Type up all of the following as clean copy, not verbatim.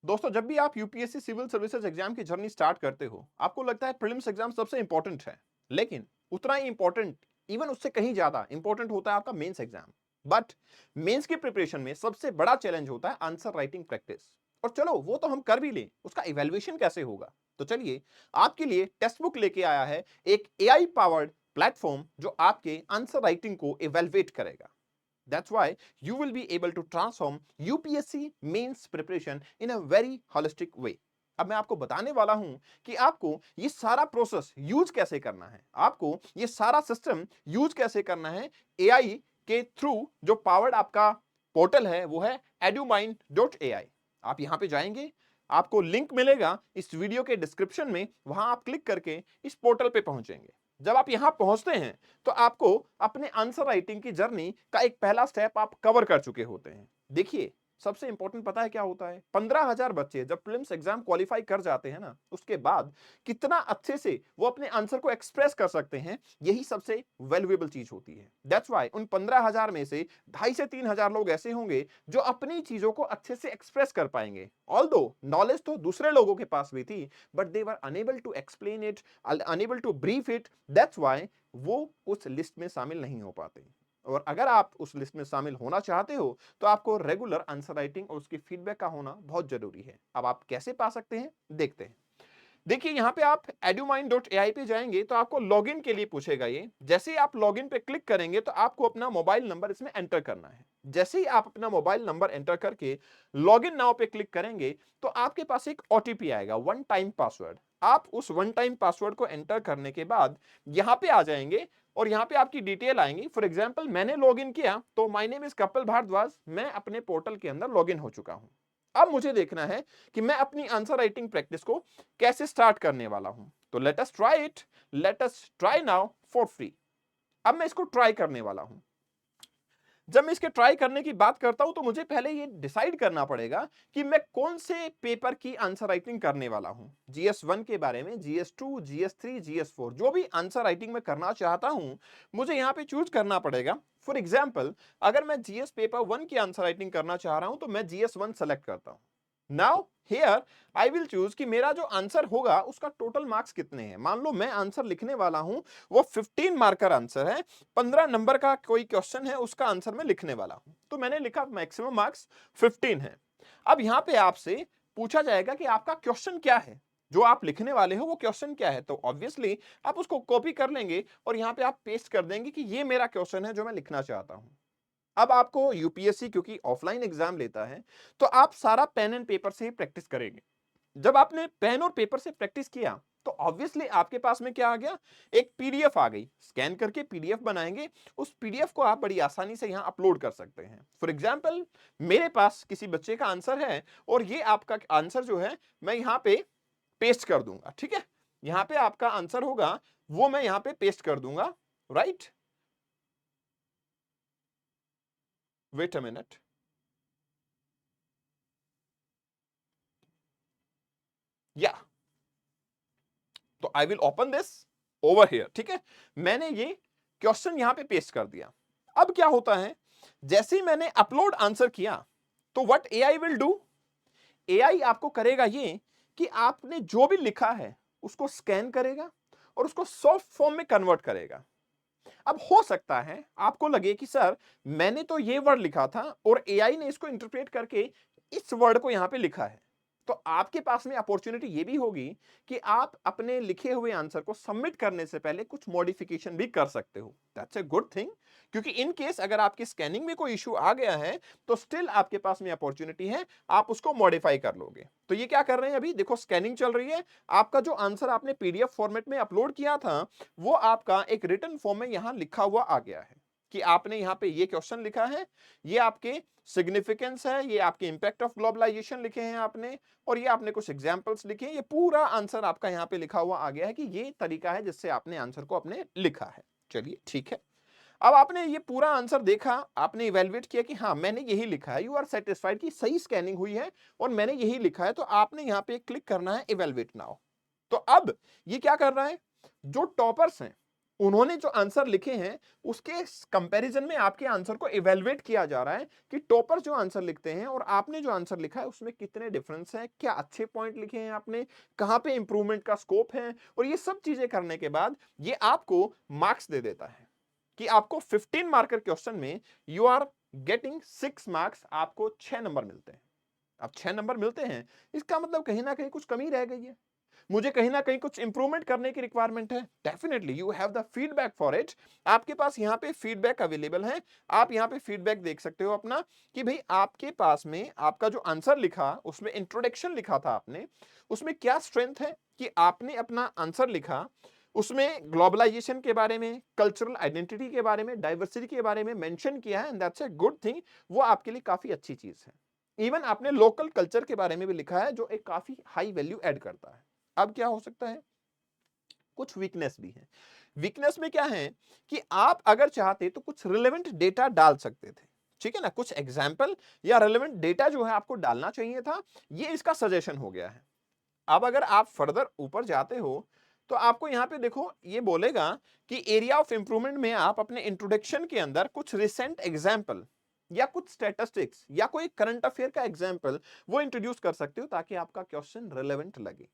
दोस्तों, जब भी आप यूपीएससी सिविल सर्विसेज एग्जाम की जर्नी स्टार्ट करते हो, आपको लगता है प्रीलिम्स एग्जाम सबसे इंपॉर्टेंट है। लेकिन उतना ही इंपॉर्टेंट, इवन उससे कहीं ज्यादा इंपॉर्टेंट होता है आपका मेंस एग्जाम। बट मेंस की प्रिपरेशन में सबसे बड़ा चैलेंज होता है आंसर राइटिंग प्रैक्टिस। और चलो वो तो हम कर भी लें, उसका इवैल्यूएशन कैसे होगा? तो चलिए, आपके लिए टेक्स्ट बुक लेके आया है एक एआई पावर्ड प्लेटफॉर्म जो आपके आंसर राइटिंग को इवैल्यूएट करेगा। That's why you will be able to transform UPSC mains preparation in a very holistic way. अब मैं आपको बताने वाला हूं कि आपको ये सारा प्रोसेस यूज कैसे करना है, आपको ये सारा सिस्टम यूज कैसे करना है। एआई के थ्रू जो पावर्ड आपका पोर्टल है वो है edumind.ai। आप यहां पे जाएंगे, आपको लिंक मिलेगा इस वीडियो के डिस्क्रिप्शन में, वहां आप क्लिक करके इस पोर्टल पे पहुंचेंगे। जब आप यहां पहुंचते हैं तो आपको अपने आंसर राइटिंग की जर्नी का एक पहला स्टेप आप कवर कर चुके होते हैं। देखिए, सबसे इंपॉर्टेंट पता है क्या होता है? 15,000 बच्चे जब प्रीलिम्स एग्जाम क्वालिफाई कर जाते हैं ना, उसके बाद कितना अच्छे से वो अपने आंसर को एक्सप्रेस कर सकते हैं, यही सबसे वैल्यूएबल चीज होती है। दैट्स व्हाई उन 15,000 में से 2,500 से 3,000 लोग ऐसे होंगे जो अपनी चीजों को अच्छे से एक्सप्रेस कर पाएंगे। ऑल्दो नॉलेज तो दूसरे लोगों के पास भी थी, but they were unable to explain it, unable to brief it. That's why वो उस लिस्ट में शामिल नहीं हो पाते। और अगर आप उस लिस्ट में शामिल होना चाहते हो तो आपको रेगुलर आंसर राइटिंग और उसकी फीडबैक का होना बहुत जरूरी है। अब आप कैसे पा सकते हैं, देखते हैं। देखिए, यहां पे आप edumind.ai पे जाएंगे तो आपको लॉगिन के लिए पूछेगा। ये जैसे ही आप लॉगिन पे क्लिक करेंगे तो आपको अपना मोबाइल नंबर इसमें एंटर करना है। जैसे ही आप अपना मोबाइल नंबर एंटर करके लॉगिन नाउ पे क्लिक करेंगे तो आपके पास एक ओटीपी आएगा, वन टाइम पासवर्ड। आप उस वन टाइम पासवर्ड को एंटर करने के बाद यहां पे आ जाएंगे और यहां पे आपकी डिटेल आएंगी। फॉर एग्जांपल, मैंने लॉगिन किया तो my name is Kapil Bhardwaj, मैं अपने पोर्टल के अंदर लॉगिन हो चुका हूं। अब मुझे देखना है कि मैं अपनी आंसर राइटिंग प्रैक्टिस को कैसे स्टार्ट करने वाला हूं। तो let us try it, let us try now for free. अब मैं इसको ट्राई करने वाला हूं। जब मैं इसके ट्राई करने की बात करता हूं तो मुझे पहले ये डिसाइड करना पड़ेगा कि मैं कौन से पेपर की आंसर राइटिंग करने वाला हूं। GS1 के बारे में, GS2, GS3, GS4 जो भी आंसर राइटिंग मैं करना चाहता हूं, मुझे यहां पे चूज करना पड़ेगा। फॉर एग्जाम्पल, अगर मैं GS पेपर 1 की आंसर राइटिंग करना चाह रहा हूं तो मैं GS1 सेलेक्ट करता हूं। Now here I will choose कि मेरा जो आंसर होगा उसका टोटल मार्क्स कितने हैं। मान लो मैं आंसर लिखने वाला हूं, वो 15 मार्कर आंसर है, 15 नंबर का कोई क्वेश्चन है, उसका आंसर मैं लिखने वाला हूं। तो मैंने लिखा मैक्सिमम मार्क्स 15 है। अब यहां पे आपसे पूछा जाएगा कि आपका क्वेश्चन क्या है, जो आप लिखने वाले हो वो क्वेश्चन क्या है। तो ऑब्वियसली आप उसको कॉपी कर लेंगे और यहां पे आप पेस्ट कर देंगे कि ये मेरा क्वेश्चन है जो मैं लिखना चाहता हूं। अब आपको यूपीएससी क्योंकि ऑफलाइन एग्जाम लेता है, तो आप सारा पेन एंड पेपर से ही प्रैक्टिस करेंगे। जब आपने पेन और पेपर से प्रैक्टिस किया तो ऑब्वियसली आपके पास में क्या आ गया, एक पीडीएफ आ गई। स्कैन करके पीडीएफ बनाएंगे, उस पीडीएफ को आप बड़ी आसानी से यहां अपलोड कर सकते हैं। फॉर एग्जांपल, मेरे पास किसी बच्चे का आंसर है और ये आपका आंसर जो है मैं यहां पे पेस्ट कर दूंगा। ठीक है, यहां पे आपका आंसर होगा वो मैं यहां पे पेस्ट कर दूंगा। Right, wait a minute. या तो I will open this over here. ठीक है, मैंने ये क्वेश्चन यहां पे पेस्ट कर दिया। अब क्या होता है, जैसे ही मैंने अपलोड आंसर किया तो what AI will do, AI आपको करेगा ये कि आपने जो भी लिखा है उसको स्कैन करेगा और उसको सॉफ्ट फॉर्म में कन्वर्ट करेगा। अब हो सकता है आपको लगे कि सर, मैंने तो ये वर्ड लिखा था और एआई ने इसको इंटरप्रेट करके इस वर्ड को यहां पे लिखा है। तो आपके पास में अपॉर्चुनिटी ये भी होगी कि आप अपने लिखे हुए आंसर को सबमिट करने से पहले कुछ मॉडिफिकेशन भी कर सकते हो। दैट्स अ गुड थिंग, क्योंकि इन केस अगर आपकी स्कैनिंग में कोई इशू आ गया है तो स्टिल आपके पास में अपॉर्चुनिटी है, आप उसको मॉडिफाई कर लोगे। तो ये क्या कर रहे हैं, अभी देखो स्कैनिंग चल रही है। आपका जो आंसर आपने पीडीएफ फॉर्मेट में अपलोड किया था वो आपका एक रिटन फॉर्म में यहां लिखा हुआ आ गया है कि आपने यहां पे ये क्वेश्चन लिखा है, ये आपके सिग्निफिकेंस है, ये आपके इंपैक्ट ऑफ ग्लोबलाइजेशन लिखे हैं आपने, और ये आपने कुछ एग्जांपल्स लिखे हैं। ये पूरा आंसर आपका यहां पे लिखा हुआ आ गया है कि ये तरीका है जिससे आपने आंसर को अपने लिखा है। चलिए ठीक है, अब आपने ये पूरा आंसर देखा, आपने इवेलुएट किया कि हाँ मैंने यही लिखा है, यू आर सेटिस्फाइड कि सही स्कैनिंग हुई है और मैंने यही लिखा है, तो आपने यहां पे क्लिक करना है इवेलुएट नाउ। तो अब ये क्या कर रहा है, जो टॉपर्स हैं उन्होंने जो आंसर लिखे हैं उसके कंपैरिजन में आपके आंसर को इवैल्यूएट किया जा रहा है कि टॉपर जो आंसर लिखते हैं और आपने जो आंसर लिखा है उसमें कितने डिफरेंस है, क्या अच्छे पॉइंट लिखे हैं आपने, कहां पे इंप्रूवमेंट का स्कोप है। और ये सब चीजें करने के बाद ये आपको मार्क्स दे देता है कि आपको 15 मार्कर क्वेश्चन में यू आर गेटिंग 6 मार्क्स, आपको 6 नंबर मिलते हैं। अब 6 नंबर मिलते हैं, इसका मतलब कहीं ना कहीं कुछ कमी रह गई है, मुझे कहीं ना कहीं कुछ इंप्रूवमेंट करने की रिक्वायरमेंट है। Definitely you have the feedback for it. आपके पास यहाँ पे फीडबैक अवेलेबल है, आप यहाँ पे फीडबैक देख सकते हो अपना कि भाई आपके पास में आपका जो आंसर लिखा उसमें इंट्रोडक्शन लिखा था आपने, उसमें क्या स्ट्रेंथ है कि आपने अपना आंसर लिखा, उसमें ग्लोबलाइजेशन के बारे में, कल्चरल आइडेंटिटी के बारे में, डाइवर्सिटी के बारे में मेंशन किया है, and that's a good thing. वो आपके लिए काफी अच्छी चीज है। इवन आपने लोकल कल्चर के बारे में भी लिखा है जो एक काफी हाई वैल्यू ऐड करता है। अब क्या हो सकता है, कुछ वीकनेस भी है। वीकनेस में क्या है कि आप अगर चाहते तो कुछ रिलेवेंट डेटा डाल सकते थे, ठीक है ना, कुछ एग्जाम्पल या रिलेवेंट डेटा जो है आपको डालना चाहिए था, ये इसका सजेशन हो गया है। अब अगर आप फर्दर ऊपर जाते हो तो आपको यहां पे देखो ये बोलेगा कि एरिया ऑफ इंप्रूवमेंट में आप अपने इंट्रोडक्शन के अंदर कुछ रिसेंट एग्जाम्पल या कुछ स्टैटिस्टिक्स या कोई करंट अफेयर का एग्जाम्पल वो इंट्रोड्यूस कर सकते हो ताकि आपका क्वेश्चन रिलेवेंट लगे।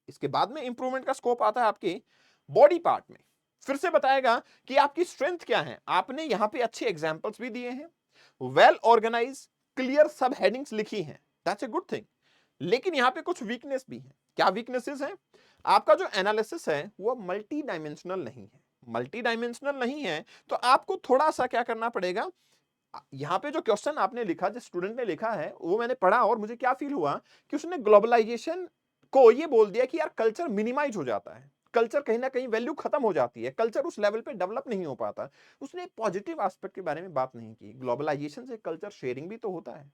इसके बाद में इंप्रूवमेंट का स्कोप आता है आपके बॉडी पार्ट में। फिर से बताएगा कि आपकी स्ट्रेंथ क्या है, आपने यहां पे अच्छे एग्जांपल्स भी दिए हैं, वेल ऑर्गेनाइज क्लियर सब हेडिंग्स लिखी हैं, दैट्स अ गुड थिंग। लेकिन यहां पे कुछ वीकनेस भी है। क्या वीकनेसेस हैं, आपका जो एनालिसिस है वो मल्टी डायमेंशनल नहीं है। मल्टी डायमेंशनल नहीं है तो आपको थोड़ा सा क्या करना पड़ेगा, यहां पे जो क्वेश्चन आपने लिखा, जो स्टूडेंट ने लिखा है वो मैंने पढ़ा और मुझे क्या फील हुआ कि उसने ग्लोबलाइजेशन को ये बोल दिया कि यार कल्चर मिनिमाइज हो जाता है, कल्चर कहीं ना कहीं वैल्यू खत्म हो जाती है, कल्चर उस लेवल पे डेवलप नहीं हो पाता। उसने पॉजिटिव एस्पेक्ट के बारे में बात नहीं की, ग्लोबलाइजेशन से कल्चर शेयरिंग भी तो होता है,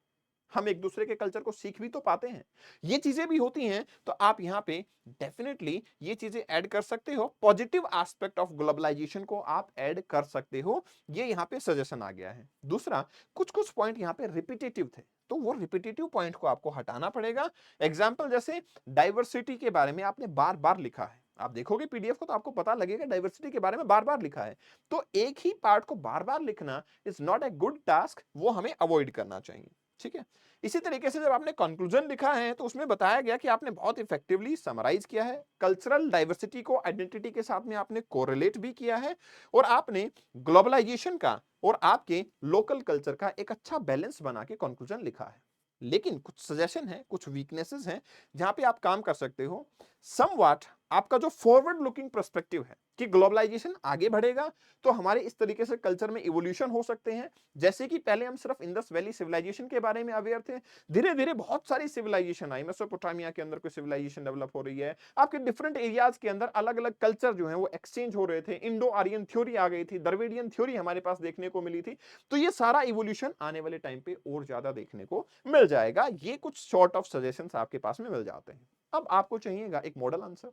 हम एक दूसरे के कल्चर को सीख भी तो पाते हैं, ये चीजें भी होती हैं। तो आप यहाँ पे डेफिनेटली ये चीजें ऐड कर सकते हो, पॉजिटिव एस्पेक्ट ऑफ ग्लोबलाइजेशन को आप ऐड कर सकते हो, ये यहाँ पे सजेशन आ गया है। दूसरा, कुछ कुछ पॉइंट यहाँ पे रिपीटेटिव थे तो वो रिपीटेटिव पॉइंट को आपको हटाना पड़ेगा। एग्जाम्पल जैसे डाइवर्सिटी के बारे में आपने बार बार लिखा है, आप देखोगे पीडीएफ को तो आपको पता लगेगा डाइवर्सिटी के बारे में बार बार लिखा है, तो एक ही पार्ट को बार बार लिखना is not a good task, वो हमें अवॉइड करना चाहिए, ठीक है। इसी तरीके से जब आपने कंक्लूजन लिखा है तो उसमें बताया गया कि आपने बहुत इफेक्टिवली समराइज किया है, कल्चरल डाइवर्सिटी को आइडेंटिटी के साथ में आपने कोरिलेट भी किया है, और आपने ग्लोबलाइजेशन का और आपके लोकल कल्चर का एक अच्छा बैलेंस बना के कंक्लूजन लिखा है। लेकिन कुछ सजेशन है, कुछ वीकनेसेस हैं जहां पे आप काम कर सकते हो। समवॉट आपका जो फॉरवर्ड लुकिंग पर्सपेक्टिव है कि ग्लोबलाइजेशन आगे बढ़ेगा तो हमारे इस तरीके से कल्चर में इवोल्यूशन हो सकते हैं। जैसे कि पहले हम सिर्फ इंडस वैली सिविलाइजेशन के बारे में अवेयर थे, धीरे धीरे बहुत सारी सिविलाइजेशन आई, मेसोपोटामिया के अंदर कोई सिविलाइजेशन डेवलप हो रही है, आपके डिफरेंट एरियाज के अंदर अलग अलग कल्चर जो है वो एक्सचेंज हो रहे थे, इंडो आर्यन थ्योरी आ गई थी, द्रविडियन थ्योरी हमारे पास देखने को मिली थी। तो ये सारा इवोल्यूशन आने वाले टाइम पे और ज्यादा देखने को मिल जाएगा। ये कुछ शॉर्ट ऑफ सजेशंस आपके पास में मिल जाते हैं। अब आपको चाहिएगा एक मॉडल आंसर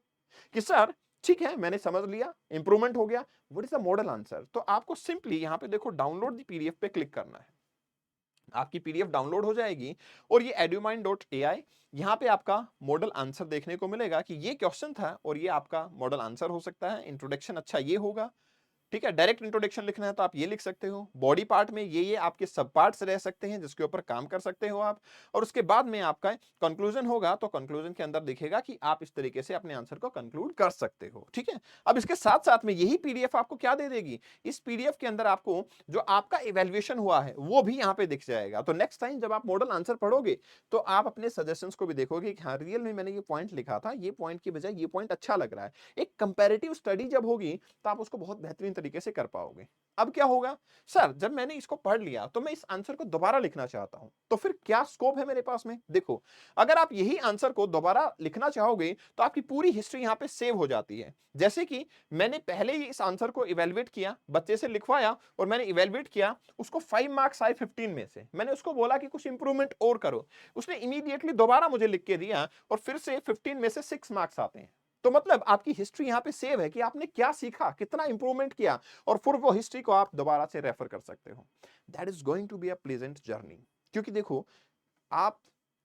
कि सर ठीक है मैंने समझ लिया, इंप्रूवमेंट हो गया, what is the model answer. तो आपको सिंपली यहां पे देखो डाउनलोड द पीडीएफ पे क्लिक करना है, आपकी पीडीएफ डाउनलोड हो जाएगी और ये edumind.ai, यहां पे आपका मॉडल आंसर देखने को मिलेगा कि ये क्वेश्चन था और ये आपका मॉडल आंसर हो सकता है। इंट्रोडक्शन अच्छा ये होगा, ठीक है, डायरेक्ट इंट्रोडक्शन लिखना है तो आप ये लिख सकते हो, बॉडी पार्ट में ये आपके सब पार्ट्स रह सकते हैं जिसके ऊपर काम कर सकते हो आप, और उसके बाद में आपका कंक्लूजन होगा तो कंक्लूजन के अंदर दिखेगा कि आप इस तरीके से अपने आंसर को कंक्लूड कर सकते हो, ठीक है। अब इसके साथ साथ में यही पीडीएफ आपको क्या दे देगी, इस पीडीएफ के अंदर आपको जो आपका इवेल्युएशन हुआ है वो भी यहाँ पे दिख जाएगा। तो नेक्स्ट टाइम जब आप मॉडल आंसर पढ़ोगे तो आप अपने सजेशंस को भी देखोगे कि हाँ रियल में मैंने ये पॉइंट लिखा था, ये पॉइंट की बजाय ये पॉइंट अच्छा लग रहा है। एक कंपैरेटिव स्टडी जब होगी तो आप उसको बहुत बेहतरीन तरीके से कर पाओगे। अब क्या होगा, सर जब मैंने इसको पढ़ लिया तो मैं इस आंसर को दोबारा लिखना चाहता हूं, तो फिर क्या स्कोप है मेरे पास में। देखो अगर आप यही आंसर को दोबारा लिखना चाहोगे तो आपकी पूरी हिस्ट्री यहां पे सेव हो जाती है। जैसे कि मैंने पहले ही इस आंसर को इवेलुएट किया, बच्चे से लिखवाया और मैंने इवेलुएट किया, उसको 5 मार्क्स आए 15 में से, मैंने उसको बोला कि कुछ इंप्रूवमेंट और करो, उसने इमीडिएटली दोबारा मुझे लिख के दिया और फिर से 15 में से 6 मार्क्स आते हैं। तो मतलब आपकी हिस्ट्री यहां पे सेव है कि आपने क्या सीखा, कितना इंप्रूवमेंट किया, और फिर वो हिस्ट्री को आप दोबारा से रेफर कर सकते हो। That is going to be a pleasant journey. क्योंकि देखो आप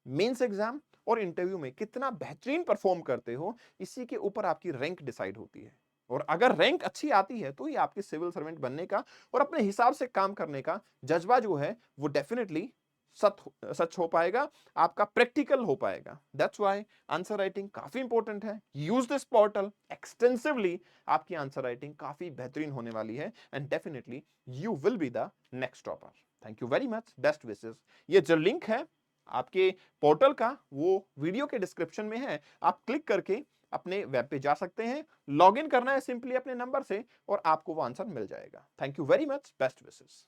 मेंस एग्जाम और इंटरव्यू में कितना बेहतरीन परफॉर्म करते हो, इसी के ऊपर आपकी रैंक डिसाइड होती है। और अगर रैंक अच्छी आती है तो ही आपके सिविल सर्वेंट बनने का और अपने हिसाब से काम करने का जज्बा जो है वो डेफिनेटली सच हो पाएगा, आपका प्रैक्टिकल हो पाएगा। दैट्स व्हाई आंसर राइटिंग काफी इंपॉर्टेंट है। यूज दिस पोर्टल एक्सटेंसिवली, आपकी आंसर राइटिंग काफी बेहतरीन होने वाली है and definitely you will be the next topper. Thank you very much, best wishes. ये जो लिंक है आपके पोर्टल का वो वीडियो के डिस्क्रिप्शन में है, आप क्लिक करके अपने वेब पे जा सकते हैं, लॉगिन करना है सिंपली अपने नंबर से और आपको वो आंसर मिल जाएगा। Thank you very much, best wishes.